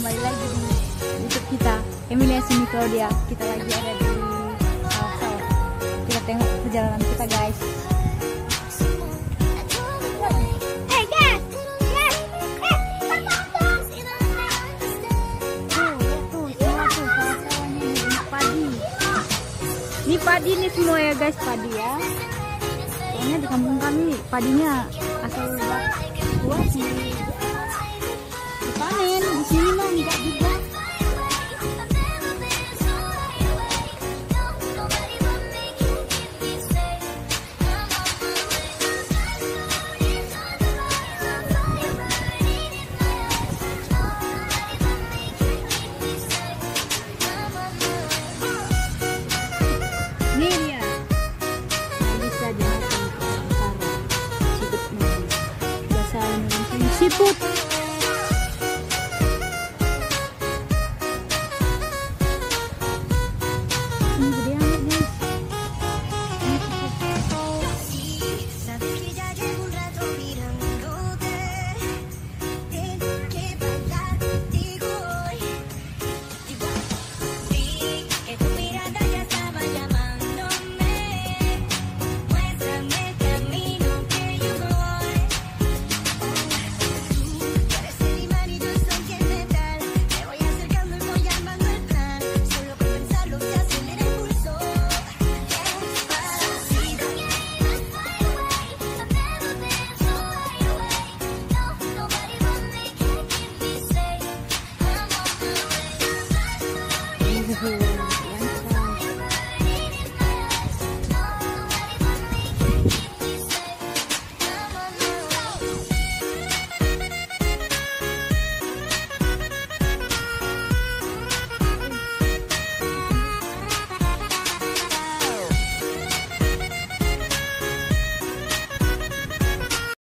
kembali lagi di YouTube kita, Emilia Sini Claudia. Kita lagi ada di sawah. Kita tengok perjalanan kita, guys. Ini padi nih semua ya guys, padi ya. Soalnya di kampung kami padinya asal buat dipanen, di sini mah enggak juga. Ini dia, bisa dimakan karena siput, biasa Indonesia siput.